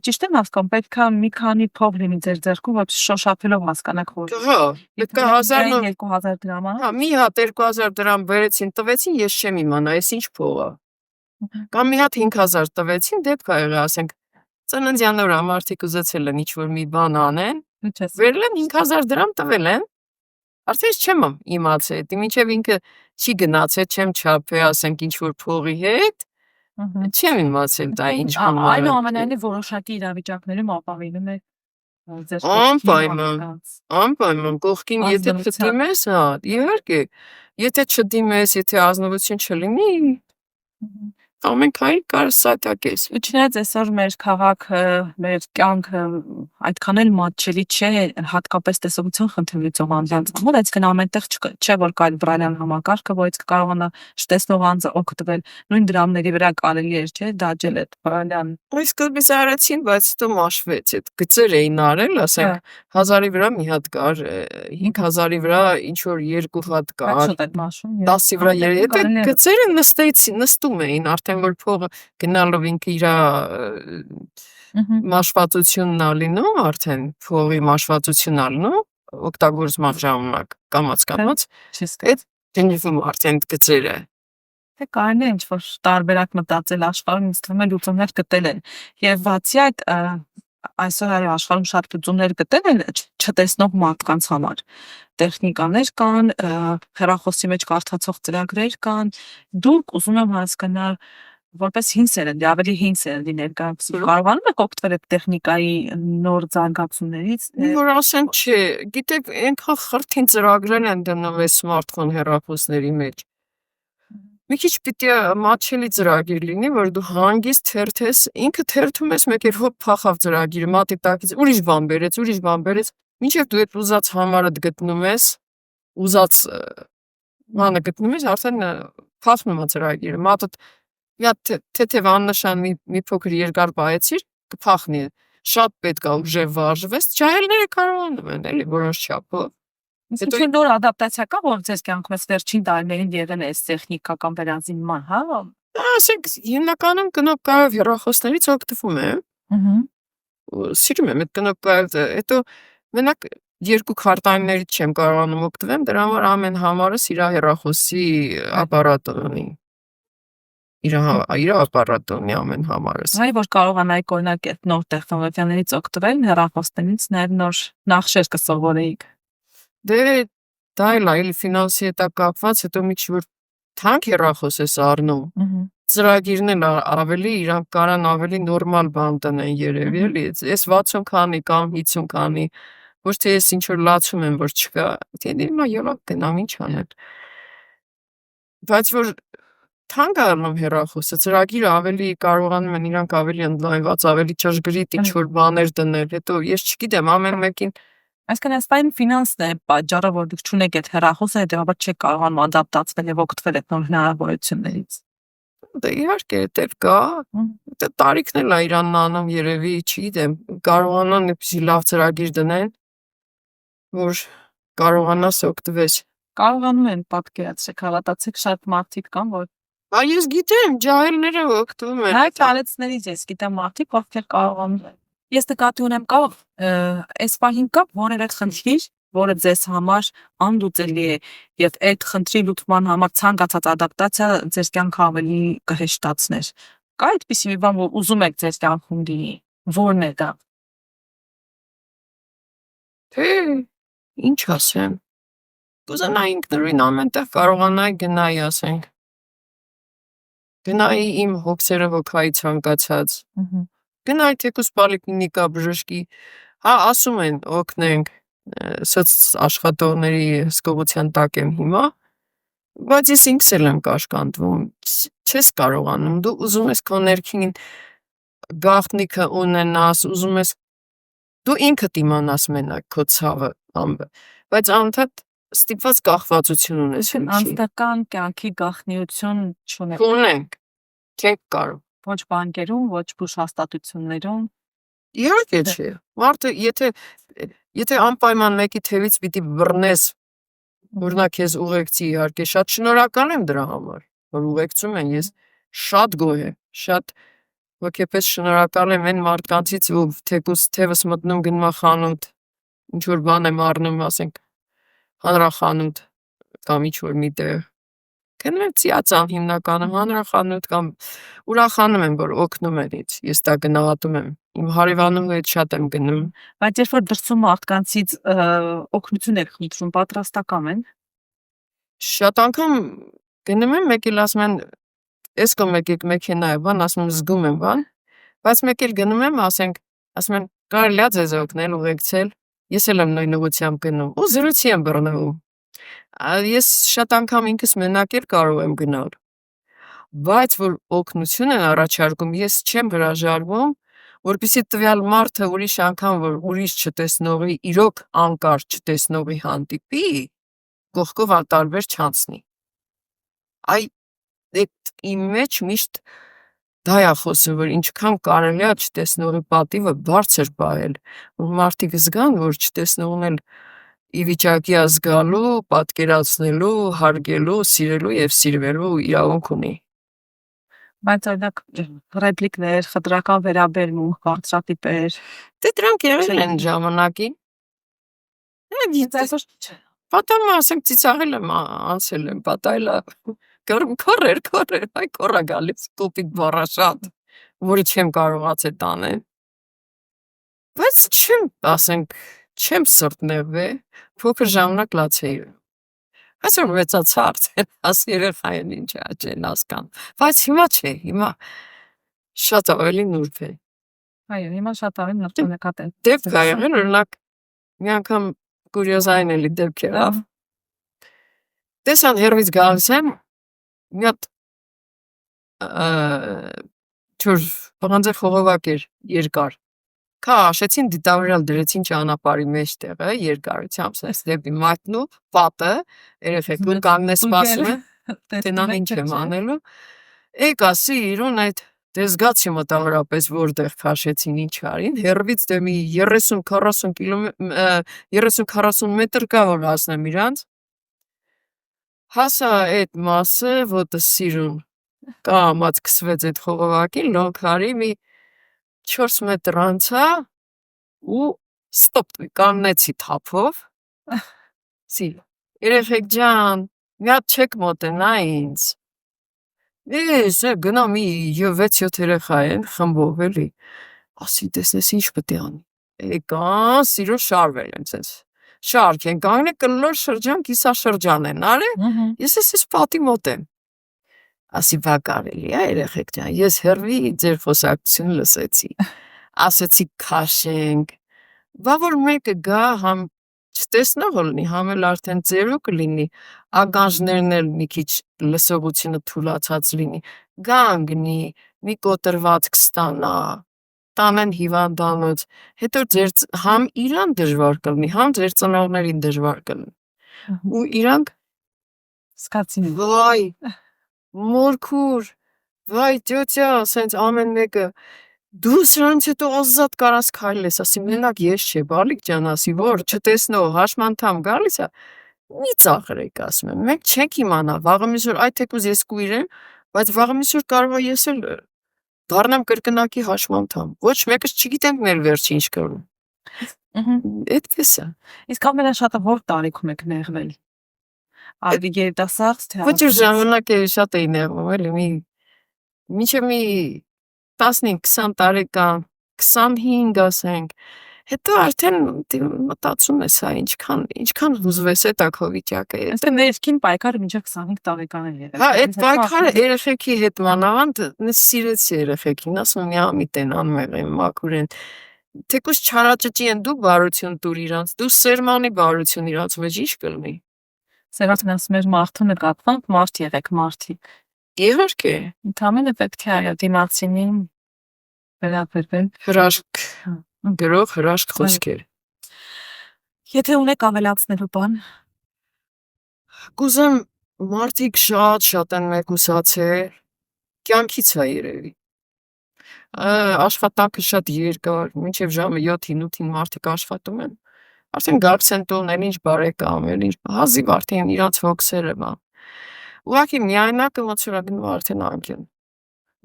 Ճիշտ եմ հասկանում, պետք է մի քանի փող լինի ձեր ձեռքում, որ շոշափելով հասկանաք, որ Հա, պետք է 1000 2000 դրամ Հա, մի հատ 2000 դրամ վերեցին, տվեցին, ես չեմ իմանա, այս ինչ փող է։ Կամ մի հատ 5000 տվեցին, դեպք ա եղել, ասենք, ծննդյան օրը մարդիկ ուզեցել են ինչ-որ մի բան անեն, վերել են 5000 դրամ տվել են, արդեն ես չեմ իմացել, դե մինչև ինքը չի գնացել, չեմ չափել, ասենք ինչ-որ փողի հետ, չեմ իմացել դա ինչ համար է։ Այնուամենայնիվ որոշակի իրավիճակներում ապավինում է ձեր Անպայման, կողքին եթե չդիմես, հա, իհարկե, եթե չդիմես, եթե ազնվություն չլինի, ամեն քայլ կարս սատակես։ Չնայած այսօր մեր քաղաքը, մեր կյանքը այդքան էլ մատչելի չէ, հատկապես տեսողություն խնդրվող անձանց համար, այսինքն ամենտեղ չէ որ կա բրայլյան համակարգը, որից կկարողանա չտեսնող անձը օգտվել, նույն դրամների վրա կարելի էր, չէ, դաջել այդ բրայլյան։ Այս սկզբից արեցին, բայց հետո մաշվեց, այդ գծեր էին արել, ասենք 1000-ի վրա մի հատ կար, 5000-ի վրա ինչ որ երկու հատ կար, 10-ի վրա այդ գծերը նստում էին, արդեն որ փողը գնալով ինքը իր մաշվածությունն ա լինում, արդեն փողի մաշվածությունն ա լինում, օգտագործման ժամանակ կամաց, այդ դնվում արդեն գծերը։ Թե կարելի է ինչ-որ տարբերակ մտածել աշխարհում, ինձ թվում է լուծումներ գտել են։ Եվ բացի այդ, այսօր այո աշխարհում շատ լուծումներ գտել են չտեսնող մարդկանց համար։ Տեխնիկաներ կան, հեռախոսի մեջ կարդացող ծրագրեր կան։ Դուք ուզում եմ հասկանալ, որպես հին սերնդի, ավելի հին սերնդի ներկայացում, կարողանում եք օգտվել այդ տեխնիկայի նոր զարգացումներից։ Որ ասեմ, չէ, գիտեք, այնքան խրթին ծրագրեր են դնում այս սմարթֆոն հեռախոսների մեջ, մի քիչ պիտի մատչելի ծրագիր լինի, որ դու հանգիստ թերթես, ինքը թերթում ես, մեկ էլ հոպ փախավ ծրագիրը, մատի տակից ուրիշ բան բերեց, մինչև դու այդ ուզած համարը գտնում ես, ուզած բանը գտնում ես, արդեն փախնում է ծրագիրը, մատը մի հատ թեթև աննշան մի փոքր երկար բայեցիր, կփախնի, շատ պետք է ուժեղ վարժվես, ջահելները կարողանում են, էլի որոշ չափով։ Ինչ նոր ադապտացիա կա, որ ձեզ կյանքում ես վերջին տարիներին եղել է այս տեխնիկական վերազինման, հա։ Ասենք հիմնականում կնոպկայով հեռախոսներից օգտվում եմ, սիրում եմ այդ կնոպկայով, հետո մենակ երկու քարտայիններից չեմ կարողանում օգտվեմ, դրա համար ամեն համարս իր հեռախոսի ապարատը ունի։ Իր ապարատը ունի ամեն համարս։ Հայ որ կարողանայի օրինակ այդ նոր տեխնոլոգիաներից օգտվել, հեռախոսներից նաև նոր նախշեր կսովորեիք։ Դե դա էլ այլ ֆինանսի հետ կապված, հետո մի քիչ որ թանկ հեռախոս ես առնում։ Ծրագիրն էլ ավելի իրանք կարան ավելի նորմալ բան տնեն երևի էլի։ Ես 60 քանի կամ 50 քանի, ոչ թե ես ինչ որ լացում եմ որ չկա, դե հիմա յոլա գնամ ինչ անել։ Բայց որ թանկ առնում հեռախոսը, ծրագիրը ավելի կարողանում են իրանք ավելի ընդլայնված, ավելի ճշգրիտ ինչ որ բաներ դնել, հետո ես չգիտեմ ամեն մեկին Այսինքն այսպայն ֆինանսն է պատճառը, որ դուք չունեք այդ հեռախոսը, հետեւաբար չեք կարողանում ադապտացվել եւ օգտվել այդ նոր հնարավորություններից։ Դե իհարկե դա կա, դա տարիքն էլ է իրանն անում երևի, չգիտեմ, կարողանան այնպեսի լավ ծրագիր դնեն, որ կարողանաս օգտվես։ Կարողանում են պատկերացրեք, հավատացեք, շատ մարդիկ կան, որ Ես գիտեմ, ջահելները օգտվում են։ հայ տարեցներից ես գիտեմ մարդիկ, ովքեր կարողանում են։ Ես նկատի ունեմ կա այս պահին կա որևէ խնդիր, որը ձեզ համար անլուծելի է եւ այդ խնդրի լուծման համար ցանկացած ադապտացիա ձեր կյանքը ավելի կհեշտացներ։ Կա այդպիսի մի բան, որ ուզում եք ձեր կյանքում լինի։ Որն է դա։ Թե ինչ ասեմ։ Կուզենայի ինքնուրույն ամենտեղ կարողանայի գնայի, ասենք։ Գնայի իմ հոգսերը ոգայի ցանկացած։ Գնայի թեկուզ պոլիկլինիկա բժշկի, հա ասում են օգնենք, սոց աշխատողների հսկողության տակ եմ հիմա, բայց ես ինքս էլ եմ կաշկանդվում, չես կարողանում, դու ուզում ես քո ներքին գաղտնիքը ունենաս, ուզում ես դու ինքդ իմանաս մենակ քո ցավը, բայց անընդհատ ստիպված կախվածություն ունես։ Անձնական կյանքի գաղտնիություն չունեք։ Ունենք, չենք կարող։ Ոչ բանկերում, ոչ բուժհաստատություններում։ Իհարկե չէ։ Մարդը եթե անպայման մեկի թևից պիտի բռնես, որ նա քեզ ուղեկցի, իհարկե շատ շնորհակալ եմ դրա համար, որ ուղեկցում են, ես շատ գոհ եմ, շատ հոգեպես շնորհակալ եմ այն մարդկանցից, որ թեկուզ թևս մտնում գնում խանութ, ինչ որ բան եմ առնում, ասենք հանրախանութ կամ ինչ որ միտեղ։ Գնում եմ ծիածան հիմնականում հանրախանութ կամ ուրախանում եմ, որ օգնում են ինձ, ես դա գնահատում եմ, իմ հարևանու հետ շատ եմ գնում։ Բայց երբ որ դրսում մարդկանցից օգնություն եք խնդրում, պատրաստական են։ Շատ անգամ գնում եմ, մեկ էլ ասում են, էս կո եկեք մեքենայով, բան, ասում եմ զգում եմ, բան, բայց մեկ էլ գնում եմ, ասում են կարելի է ձեզ օգնել, ուղեկցել, ես էլ եմ նույն ուղղությամբ գնում, ու զրույցի եմ բռնվում։ Ես շատ անգամ ինքս մենակ էլ կարող եմ գնալ, բայց որ օգնություն են առաջարկում, ես չեմ հրաժարվում, որպեսզի տվյալ մարդը ուրիշ անգամ, որ ուրիշ չտեսնողի, իրոք անկար չտեսնողի հանդիպի, կողքով անտարբեր չանցնի։ Այդ իմ մեջ միշտ դա է խոսում, որ ինչքան կարելի է չտեսնողի պատիվը բարձր պահել, որ մարդիկ զգան, որ չտեսնողն էլ ի վիճակի է զգալու, պատկերացնելու, հարգելու, սիրելու եւ սիրվելու իրավունք ունի։ Բայց օրինակ ռեպլիկներ, խտրական վերաբերմունք, կարծրատիպեր։ Դե դրանք եղել են ժամանակին։ Ինձ այսօր Պատամը ասենք ծիծաղել եմ, անցել եմ, պատայլա, կորում կորեր, այ կորա գալիս, կոպիտ բառաշատ, որը չեմ կարողացել տանել։ Բայց չեմ սրտնեղվե, փոքր ժամանակ լացեի։ Այսօր մեծացած են, ասի երեխային ինչ չեն հասկան, բայց հիմա չէ, հիմա շատ ավելի նուրբ է։ այո, հիմա շատ ավելի նրբանկատ է։ Դեպք կա եղել, օրինակ, մի անգամ կուրիոզային էլի դեպք եղավ։ Տեսան հեռվից գալիս եմ, մի հատ Չոր բանձե խողովակ էր երկար։ Քաշեցին դիտավորյալ դրեցին ճանապարհի մեջտեղը երկարությամբ, sense դեպի մատնու պատը, երեխեքն կանգնես սպասում են, թե նա ինչ եմ անելու։ Ասի իրուն այդ դե զգացի մոտավորապես որտեղ քաշեցին ինչ արին, հեռվից դե մի 30-40 կիլոմետր 30-40 մետր կա որ հասնեմ իրանց։ Հասա այդ մասը, ոտը սիրուն կամած կսվեց այդ խողովակին, լոքարի մի 4 մետր անցա ու ստոպ կանգնեցի թափով։ Սի երեխեք ջան, մի հատ չեք մոտենա ինձ։ Ես գնամ 6-7 երեխա են խմբով էլի։ Ասի տեսնես ինչ պետք է անի։ Եկան սիրուն շարվել են sense։ Շարք են կանգնել կլոր շրջան, կիսաշրջան են արել։ Ես էս պատի մոտ եմ։ Ասի բա կարելի է երեխեք ջան, ես հեռվի ձեր խոսակցությունը լսեցի։ Ասեցի քաշենք։ Բա որ մեկը գա համ չտեսնող լինի, համ էլ արդեն ծերուկ կլինի, ագանջներն էլ մի քիչ լսողությունը թուլացած լինի, գանգնի, մի կոտրված կստանա, տանեն հիվանդանոց, հետո ձեր համ իրան դժվար կլինի, համ ձեր ծնողներին դժվար կլինի։ Ու իրանք Սկացին։ վայ, մորքուր, վայ տյոթյա, սենց ամեն մեկը դու սրանից հետո ազատ կարաս քայլես, ասի մենակ ես չէ, բալիկ ջան, ասի որ չտեսնող հաշմանդամ գալիս է, մի ծաղրեք ասում եմ, մենք չենք իմանա, վաղը միսօր այդ թեկուզ ես կույրեմ, բայց վաղը միսօր կարող է ես էլ դառնամ կրկնակի հաշմանդամ, ոչ մեկս չգիտենք մեր վերջը ինչ կլինի։ Այդպես է։ Իսկ ամենաշատը որ տարիքում եք նեղվել։ Ավելի երիտասարդ թե Ոչ ժամանակ է շատ էի նեղվում, էլի մինչև մի 15-20 տարեկան, 25 ասենք, հետո արդեն մտածում ես, ինչքան հուզվես է տա քո վիճակը։ Այստեղ ներքին պայքարը մինչև 25 տարեկան է եղել։ Հա, այդ պայքարը երեխեքի հետ մանավանդ սիրեցի երեխեքին, ասում մի ամիտ են անմեղ են, մաքուր են։ Թեկուզ չարաճճի են դու բարություն տուր իրանց, դու սերմանի բարություն իրանց մեջ ինչ կլինի։ Սերացն ասում էր մարդու նկատմամբ մարդ եղեք մարդիկ։ Իհարկե, Ընդամենը պետք է այո դիմացինին վերաբերվել։ հրաշք գրող հրաշք խոսքեր։ Եթե ունեք ավելացնելու բան, Կուզեմ մարդիկ շատ են մեկուսացել, կյանքից է երևի։ Աշխատանքը շատ երկար, մինչև ժամը 7-8-ին մարդիկ աշխատում են։ Արդեն գալիս են տոնել ինչ բարեկամ, ինչ հազիվ արդեն իրանց հոգսերը բան։ Ուղղակի միայնակը ոնց որ գնում արդեն անկեն։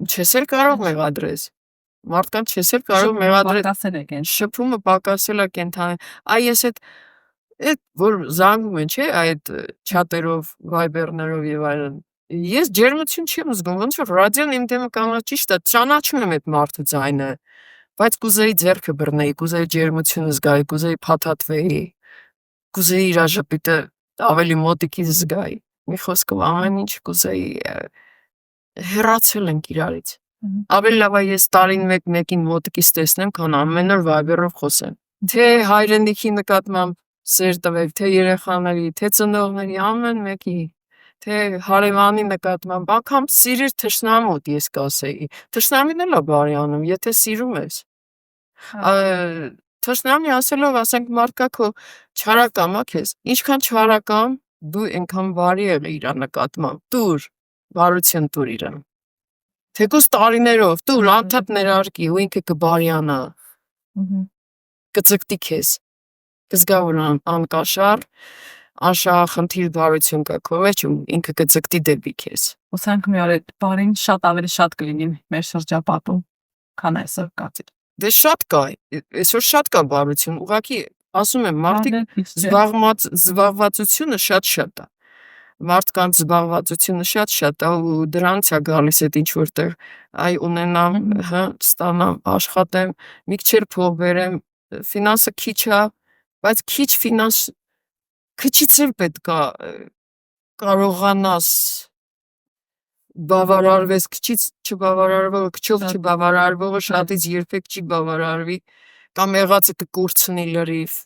Չես էլ կարող մեղադրես։ Մարդկանց չես էլ կարող մեղադրել։ պատասել եք են։ Շփումը պակասել է կենթանի։ Այ ես այդ որ զանգում են, չէ, այդ չաթերով, վայբերներով եւ այլն։ Ես ջերմություն չեմ զգում, ոնց որ ռադիոն իմ դեմը կանա ճիշտ է, ճանաչում եմ այդ մարդու ձայնը, բայց կուզեի ձեռքը բռնեի, կուզեի ջերմությունը զգայի, կուզեի փաթաթվեի, կուզեի իր ժպիտը ավելի մոտիկից զգայի։ Մի խոսքով ամեն ինչ կուզեի հեռացել ենք իրարից։ Ավելի լավ է ես տարին մեկին մոտիկից տեսնեմ, քան ամեն օր վայբերով խոսեմ։ Թե հայրենիքի նկատմամբ սեր տվեք, թե երեխաների, թե ծնողների, ամեն մեկի, թե հարևանի նկատմամբ, անգամ սիրիր թշնամուդ ես կասեի։ Թշնամին էլ է բարի անում, եթե սիրում ես։ Թշնամի ասելով, ասենք մարդկա քո չարակամ է քեզ, ինչքան չարակամ, դու այնքան բարի եղի իր նկատմամբ, տուր, բարություն տուր իրան։ Թեկուզ տարիներով, տուր անդադ ներարկի ու ինքը կբարյանա, կձգտի քեզ, կզգա որ անկաշար, անշահախնդիր բարություն կա քո մեջ ու ինքը կձգտի դեպի քեզ։ Ուսանք մի օր այդ բարին շատ ավելի շատ կլինի մեր շրջապատում, քան այսօր կացի։ Դե շատ կա, այսօր շատ կա բարություն, ուղղակի ասում եմ մարդիկ զբաղվածությունը շատ է։ Մարդկանց զբաղվածությունը շատ է ու դրանց է գալիս այդ ինչ որտեղ այ ունենամ, ստանամ, աշխատեմ, մի քիչ փող բերեմ, ֆինանսը քիչ է, բայց քիչ ֆինանս քիչից էլ պետք է կարողանաս բավարարվես, քիչից չբավարարվողը, քչով չբավարարվողը շատից երբեք չի բավարարվի, կամ եղածը կկորցնի լրիվ։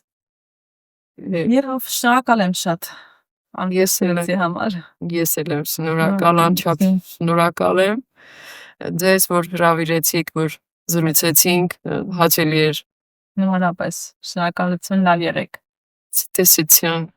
Երբ շնորհակալ եմ շատ Ես էլ անգլիացի համար։ եմ շնորհակալ, անչափ շնորհակալ եմ։ Ձեզ որ հրավիրեցիք, որ զրուցեցինք, հաճելի էր։ Նմանապես, շնորհակալություն, լավ եղեք։ Ցտեսություն։